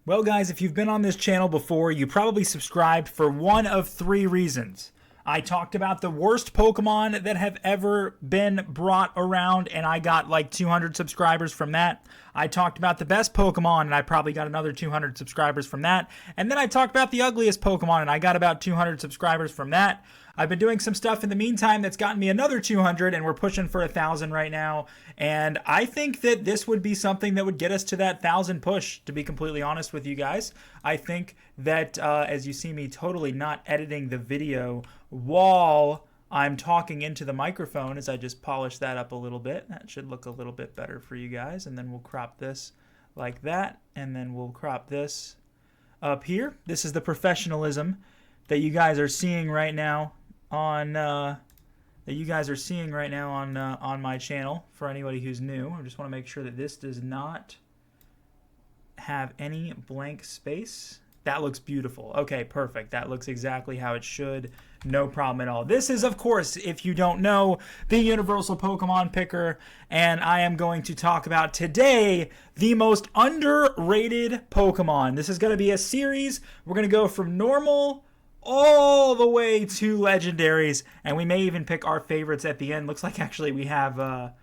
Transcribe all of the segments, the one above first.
Well, guys, if you've been on this channel before, you probably subscribed for one of three reasons. I talked about the worst Pokemon that have ever been brought around, and I got like 200 subscribers from that. I talked about the best Pokemon, and I probably got another 200 subscribers from that. And then I talked about the ugliest Pokemon, and I got about 200 subscribers from that. I've been doing some stuff in the meantime that's gotten me another 200, and we're pushing for 1,000 right now. And I think that this would be something that would get us to that 1,000 push, to be completely honest with you guys. I think that as you see me totally not editing the video while I'm talking into the microphone, as I just polish that up a little bit, that should look a little bit better for you guys. And then we'll crop this like that, and then we'll crop this up here. This is the professionalism that you guys are seeing right now on on my channel. For anybody who's new, I just want to make sure that this does not have any blank space. That looks beautiful. Okay, perfect. That looks exactly how it should. No problem at all. This is, of course, if you don't know, the Universal Pokemon Picker, and I am going to talk about today the most underrated Pokemon. This is going to be a series. We're going to go from normal all the way to legendaries, and we may even pick our favorites at the end. Looks like actually we have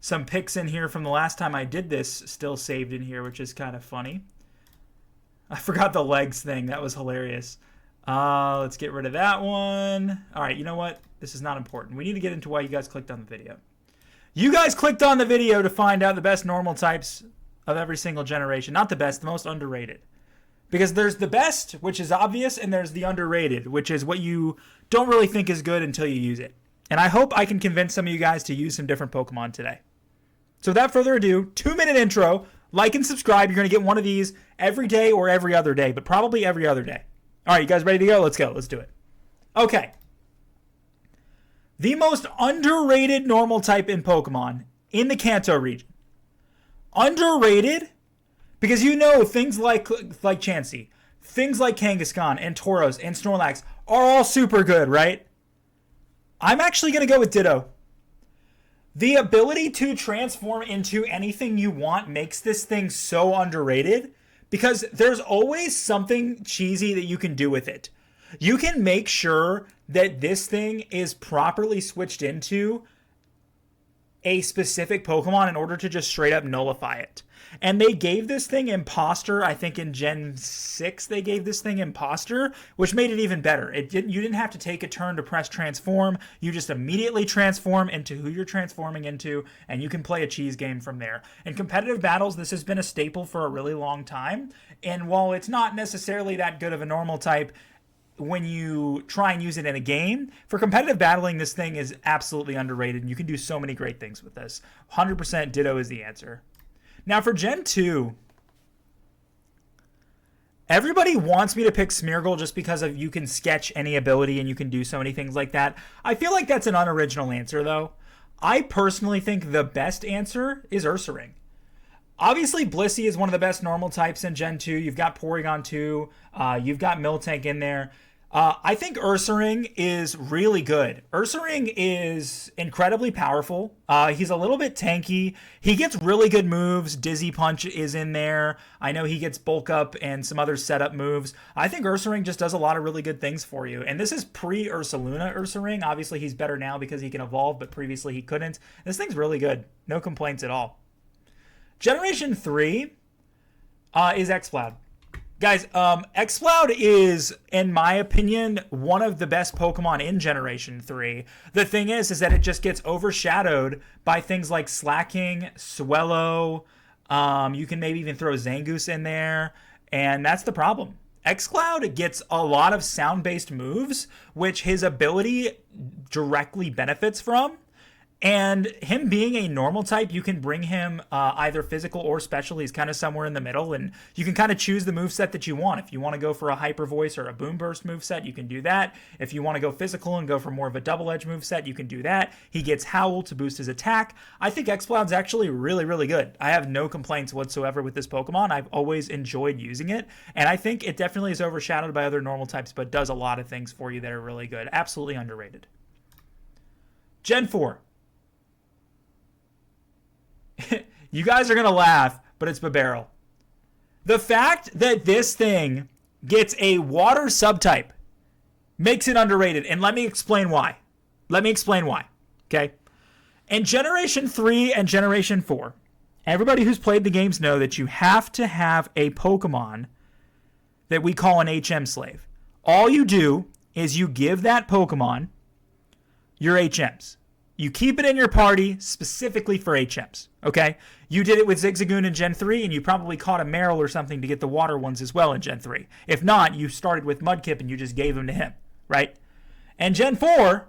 some picks in here from the last time I did this still saved in here, which is kind of funny. I forgot the legs thing. That was hilarious. Let's get rid of that one. All right, you know what? This is not important. We need to get into why you guys clicked on the video. You guys clicked on the video to find out the best normal types of every single generation. Not the best, the most underrated. Because there's the best, which is obvious, and there's the underrated, which is what you don't really think is good until you use it. And I hope I can convince some of you guys to use some different Pokemon today. So without further ado, 2-minute intro. Like and subscribe. You're going to get one of these every day or every other day, but probably every other day. All right, you guys ready to go? Let's go. Let's do it. Okay. The most underrated normal type in Pokemon in the Kanto region. Underrated because you know things like Chansey, things like Kangaskhan and Tauros and Snorlax are all super good, right? I'm actually going to go with Ditto. The ability to transform into anything you want makes this thing so underrated because there's always something cheesy that you can do with it. You can make sure that this thing is properly switched into a specific Pokemon in order to just straight up nullify it. And they gave this thing Imposter. I think in Gen 6 they gave this thing Imposter, which made it even better. You didn't have to take a turn to press transform. You just immediately transform into who you're transforming into, and you can play a cheese game from there. In competitive battles, this has been a staple for a really long time. And while it's not necessarily that good of a normal type when you try and use it in a game, for competitive battling, this thing is absolutely underrated, and you can do so many great things with this. 100% Ditto is the answer. Now for Gen 2, everybody wants me to pick Smeargle just because of you can sketch any ability and you can do so many things like that. I feel like that's an unoriginal answer, though. I personally think the best answer is Ursaring. Obviously, Blissey is one of the best normal types in Gen 2. You've got Porygon 2. You've got Miltank in there. I think Ursaring is really good. Ursaring is incredibly powerful. He's a little bit tanky. He gets really good moves. Dizzy Punch is in there. I know he gets Bulk Up and some other setup moves. I think Ursaring just does a lot of really good things for you. And this is pre-Ursaluna Ursaring. Obviously, he's better now because he can evolve, but previously he couldn't. This thing's really good. No complaints at all. Generation 3 is Exploud. Guys, Exploud is, in my opinion, one of the best Pokemon in Generation 3. The thing is that it just gets overshadowed by things like Slaking, Swellow. You can maybe even throw Zangoose in there, and that's the problem. Xcloud gets a lot of sound-based moves, which his ability directly benefits from. And him being a normal type, you can bring him either physical or special. He's kind of somewhere in the middle, and you can kind of choose the moveset that you want. If you want to go for a Hyper Voice or a Boom Burst moveset, you can do that. If you want to go physical and go for more of a Double Edge moveset, you can do that. He gets Howl to boost his attack. I think Exploud's actually really, really good. I have no complaints whatsoever with this Pokemon. I've always enjoyed using it, and I think it definitely is overshadowed by other normal types, but does a lot of things for you that are really good. Absolutely underrated. Gen 4. You guys are going to laugh, but it's Bibarel. The fact that this thing gets a water subtype makes it underrated. And let me explain why. Okay? In Generation 3 and Generation 4, everybody who's played the games know that you have to have a Pokemon that we call an HM slave. All you do is you give that Pokemon your HMs. You keep it in your party specifically for HMs, okay? You did it with Zigzagoon in Gen 3, and you probably caught a Marill or something to get the water ones as well in Gen 3. If not, you started with Mudkip and you just gave them to him, right? And Gen 4,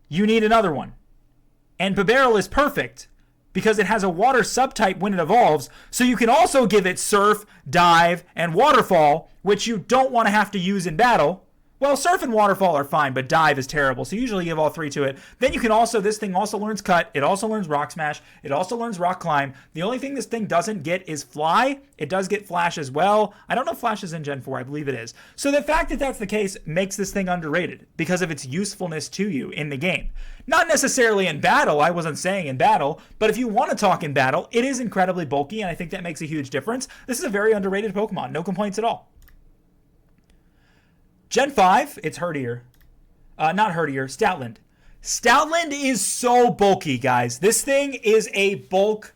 you need another one. And Bibarel is perfect because it has a water subtype when it evolves, so you can also give it Surf, Dive, and Waterfall, which you don't want to have to use in battle. Well, Surf and Waterfall are fine, but Dive is terrible, so you usually give all three to it. Then you can also, this thing also learns Cut, it also learns Rock Smash, it also learns Rock Climb. The only thing this thing doesn't get is Fly. It does get Flash as well. I don't know if Flash is in Gen 4, I believe it is. So the fact that that's the case makes this thing underrated because of its usefulness to you in the game. Not necessarily in battle, I wasn't saying in battle, but if you want to talk in battle, it is incredibly bulky, and I think that makes a huge difference. This is a very underrated Pokemon, no complaints at all. Gen 5, it's Herdier. Not Herdier, Stoutland. Stoutland is so bulky, guys. This thing is a bulk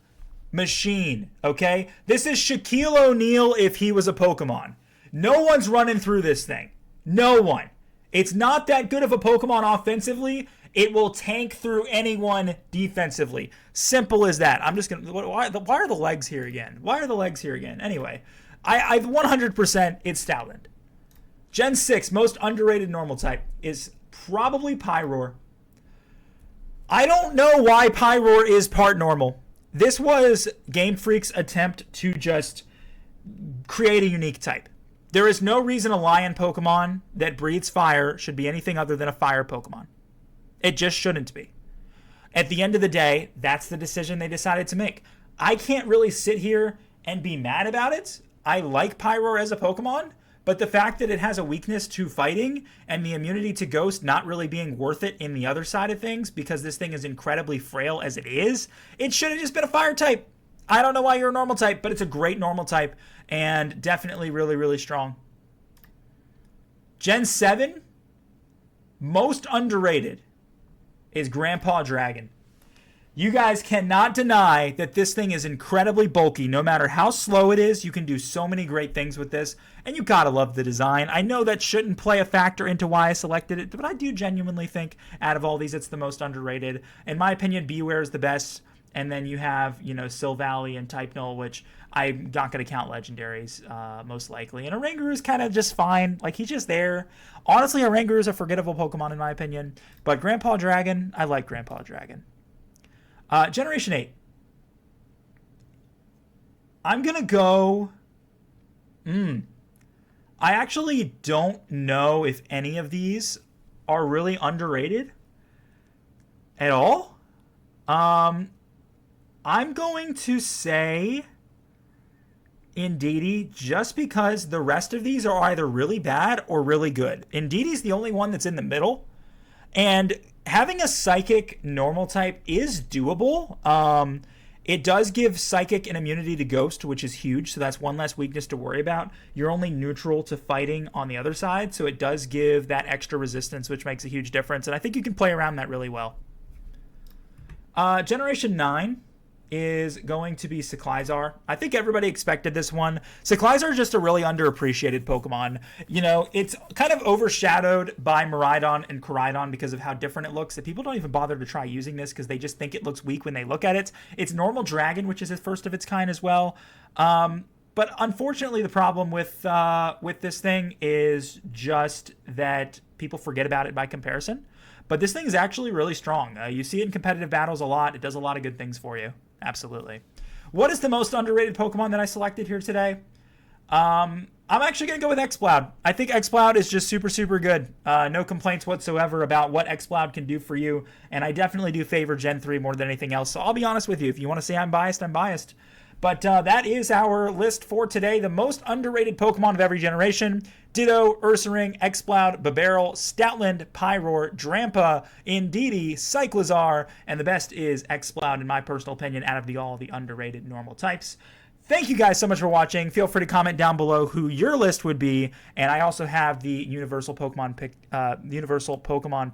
machine, okay? This is Shaquille O'Neal if he was a Pokemon. No one's running through this thing. No one. It's not that good of a Pokemon offensively. It will tank through anyone defensively. Simple as that. I'm just going to... Why are the legs here again? Anyway, I 100% it's Stoutland. Gen 6, most underrated normal type, is probably Pyroar. I don't know why Pyroar is part normal. This was Game Freak's attempt to just create a unique type. There is no reason a lion Pokemon that breathes fire should be anything other than a fire Pokemon. It just shouldn't be. At the end of the day, that's the decision they decided to make. I can't really sit here and be mad about it. I like Pyroar as a Pokemon. But the fact that it has a weakness to fighting and the immunity to Ghost not really being worth it in the other side of things because this thing is incredibly frail as it is, it should have just been a fire type. I don't know why you're a normal type, but it's a great normal type and definitely really, really strong. Gen 7, most underrated, is Grandpa Dragon. You guys cannot deny that this thing is incredibly bulky. No matter how slow it is, you can do so many great things with this. And you gotta love the design. I know that shouldn't play a factor into why I selected it, but I do genuinely think out of all these, it's the most underrated. In my opinion, Beware is the best. And then you have, Silvally and Type Null, which I'm not going to count legendaries, most likely. And Oranguru is kind of just fine. Like, he's just there. Honestly, Oranguru is a forgettable Pokemon in my opinion. But Grandpa Dragon, I like Grandpa Dragon. Generation 8. I'm going to go... I actually don't know if any of these are really underrated at all. I'm going to say Indeedee just because the rest of these are either really bad or really good. Indeedee's the only one that's in the middle. And having a Psychic normal type is doable. It does give Psychic an immunity to Ghost, which is huge, so that's one less weakness to worry about. You're only neutral to fighting on the other side, so it does give that extra resistance, which makes a huge difference, and I think you can play around that really well. Generation 9 is going to be Cyclizar. I think everybody expected this one. Cyclizar is just a really underappreciated Pokemon. It's kind of overshadowed by Miraidon and Koraidon because of how different it looks, that people don't even bother to try using this because they just think it looks weak when they look at it. It's normal Dragon, which is the first of its kind as well. But unfortunately, the problem with this thing is just that people forget about it by comparison. But this thing is actually really strong. You see it in competitive battles a lot. It does a lot of good things for you. Absolutely. What is the most underrated Pokemon that I selected here today? I'm actually going to go with Exploud. I think Exploud is just super, super good. No complaints whatsoever about what Exploud can do for you. And I definitely do favor Gen 3 more than anything else. So I'll be honest with you. If you want to say I'm biased, I'm biased. But that is our list for today. The most underrated Pokemon of every generation. Ditto, Ursaring, Exploud, Bibarel, Stoutland, Pyroar, Drampa, Indeedee, Cyclizar, and the best is Exploud, in my personal opinion, out of all the underrated normal types. Thank you guys so much for watching. Feel free to comment down below who your list would be, and I also have the Universal Pokemon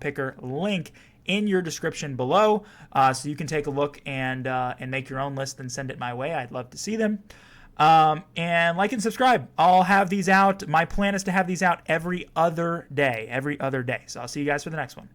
Picker link in your description below, so you can take a look and make your own list and send it my way. I'd love to see them. And like and subscribe. I'll have these out. My plan is to have these out every other day. So I'll see you guys for the next one.